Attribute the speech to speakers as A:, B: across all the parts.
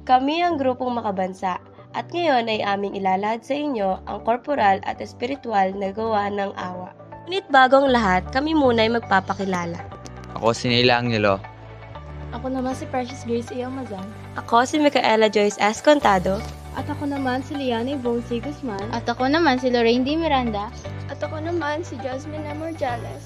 A: Kami ang grupong Makabansa at ngayon ay aming ilalahad sa inyo ang korporal at espiritual na gawa ng awa. Ngunit bago ang lahat, kami muna ay magpapakilala.
B: Ako si Neila Angelo.
C: Ako naman si Precious Grace A. Amazan.
A: Ako si Micaela Joyce S. Contado.
C: At ako naman si Liana Yvonne C. Guzman.
D: At ako naman si Lorraine D. Miranda.
E: At ako naman si Jasmine M. Morales.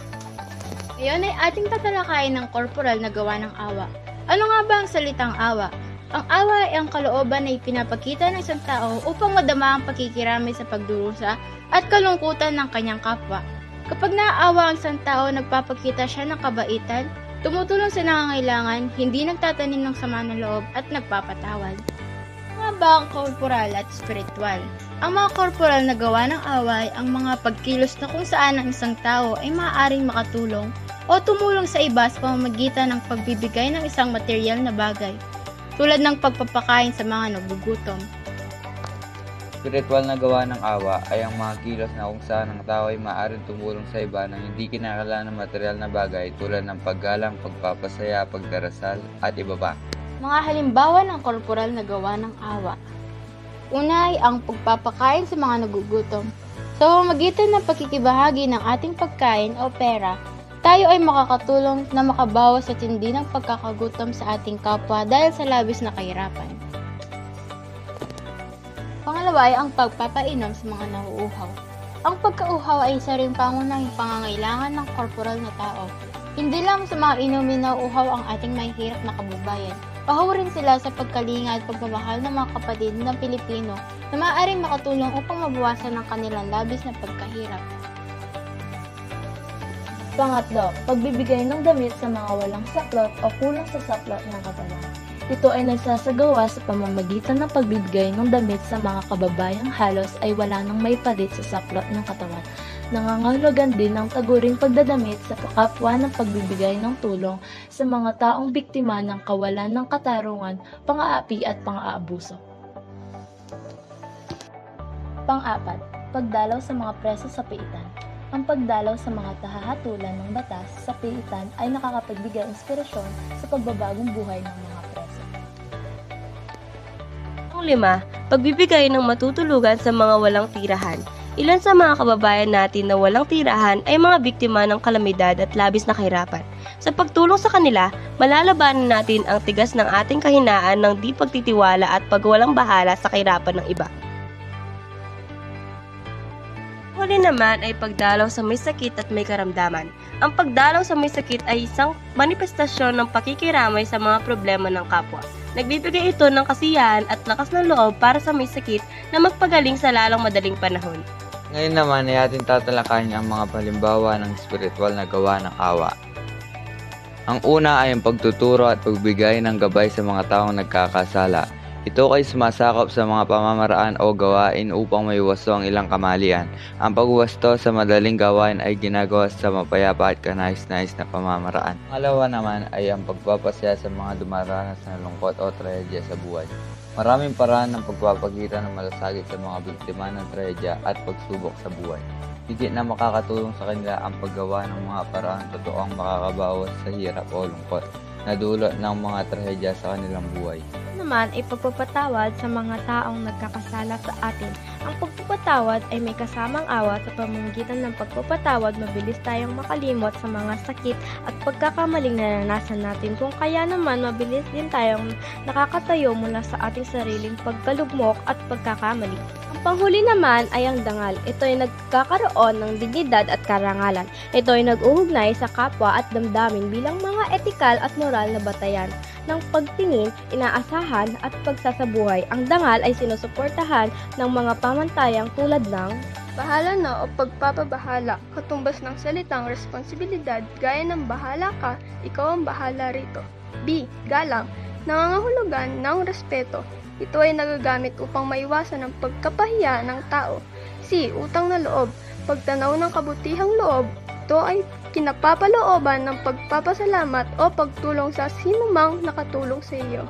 D: Ngayon ay ating tatalakayin ng korporal na gawa ng awa. Ano nga ba ang salitang awa? Ang awa ay ang kalooban na ipinapakita ng isang tao upang madama ang pakikiramay sa pagdurusa at kalungkutan ng kanyang kapwa. Kapag naaawa ang isang tao, nagpapakita siya ng kabaitan, tumutulong sa nangangailangan, hindi nagtatanim ng sama ng loob at nagpapatawad. Ano nga ba ang korporal at spiritual? Ang mga korporal na gawa ng awa ay ang mga pagkilos na kung saan ang isang tao ay maaaring makatulong o tumulong sa iba sa pamamagitan ng pagbibigay ng isang material na bagay, tulad ng pagpapakain sa mga nagugutom.
B: Spiritual na gawa ng awa ay ang mga kilos na kung saan ang tao ay maaaring tumulong sa iba nang hindi kinakailangan ng material na bagay tulad ng paggalang, pagpapasaya, pagdarasal, at iba pa.
D: Mga halimbawa ng korporal na gawa ng awa. Una ay ang pagpapakain sa mga nagugutom. Sa pamamagitan ng pagkikibahagi ng ating pagkain o pera, tayo ay makakatulong na makabawas sa tindi ng pagkakagutom sa ating kapwa dahil sa labis na kahirapan. Pangalawa ay ang pagpapainom sa mga nauuhaw. Ang pagkauhaw ay isa ring pangunahing pangangailangan ng korporal na tao. Hindi lang sa mga inumin na uhaw ang ating mahihirap na kababayan. Pahaw rin sila sa pagkalinga at pagmamahal ng mga kapatid ng Pilipino na maaaring makatulong upang mabawasan ang kanilang labis na pagkahirap.
C: Pangatlo, pagbibigay ng damit sa mga walang saklot o kulang sa saklot ng katawan. Ito ay nagsasagawa sa pamamagitan ng pagbibigay ng damit sa mga kababayang halos ay wala nang may palit sa saklot ng katawan. Nangangahulugan din ng taguring pagdadamit sa kapwa ng pagbibigay ng tulong sa mga taong biktima ng kawalan ng katarungan, pang-aapi at pang-aabuso. Pang-apat, pagdalaw sa mga preso sa piitan. Ang pagdalaw sa mga tahahatulan ng batas sa piitan ay nakakapagbigay inspirasyon sa pagbabagong buhay ng mga preso.
A: Ang 5, pagbibigay ng matutulugan sa mga walang tirahan. Ilan sa mga kababayan natin na walang tirahan ay mga biktima ng kalamidad at labis na kahirapan. Sa pagtulong sa kanila, malalabanan natin ang tigas ng ating kahinaan ng di pagtitiwala at pagwalang bahala sa kahirapan ng iba. Huli naman ay pagdalaw sa may sakit at may karamdaman. Ang pagdalaw sa may sakit ay isang manifestasyon ng pakikiramay sa mga problema ng kapwa. Nagbibigay ito ng kasiyahan at lakas ng loob para sa may sakit na magpagaling sa lalong madaling panahon.
B: Ngayon naman ay ating tatalakayin ang mga halimbawa ng spiritual na gawa ng awa. Ang una ay ang pagtuturo at pagbigay ng gabay sa mga taong nagkakasala. Ito ay sumasakop sa mga pamamaraan o gawain upang maiwasto ang ilang kamalian. Ang pagwasto sa madaling gawain ay ginagawa sa mapayapa at kanais-nais na pamamaraan. Pangalawa naman ay ang pagpapasaya sa mga dumaranas ng lungkot o trahedya sa buhay. Maraming paraan ng pagpapakita ng malasakit sa mga biktima ng trahedya at pagsubok sa buhay. Higit na makakatulong sa kanila ang paggawa ng mga paraan totoong makakabawas sa hirap o lungkot na dulot ng mga trahedya sa kanilang buhay.
E: Naman ay pagpapatawad sa mga taong nagkakasala sa atin. Ang pagpapatawad ay may kasamang awa. Sa pamamagitan ng pagpapatawad, mabilis tayong makalimot sa mga sakit at pagkakamaling naranasan natin. Kung kaya naman, mabilis din tayong nakakatayo mula sa ating sariling pagkalugmok at pagkakamali. Ang panghuli naman ay ang dangal. Ito ay nagkakaroon ng dignidad at karangalan. Ito ay nag-uugnay sa kapwa at damdamin bilang mga etikal at moral na batayan ng pagtingin, inaasahan at pagsasabuhay. Ang dangal ay sinusuportahan ng mga pamantayang tulad ng
F: bahala na o pagpapabahala, katumbas ng salitang responsibilidad gaya ng bahala ka, ikaw ang bahala rito. B. Galang, nangangahulugan ng respeto. Ito ay nagagamit upang maiwasan ang pagkapahiya ng tao. C. Utang na loob, pagtanaw ng kabutihang loob. Ito ay kinapapalooban ng pagpapasalamat o pagtulong sa sinumang nakatulong sa iyo.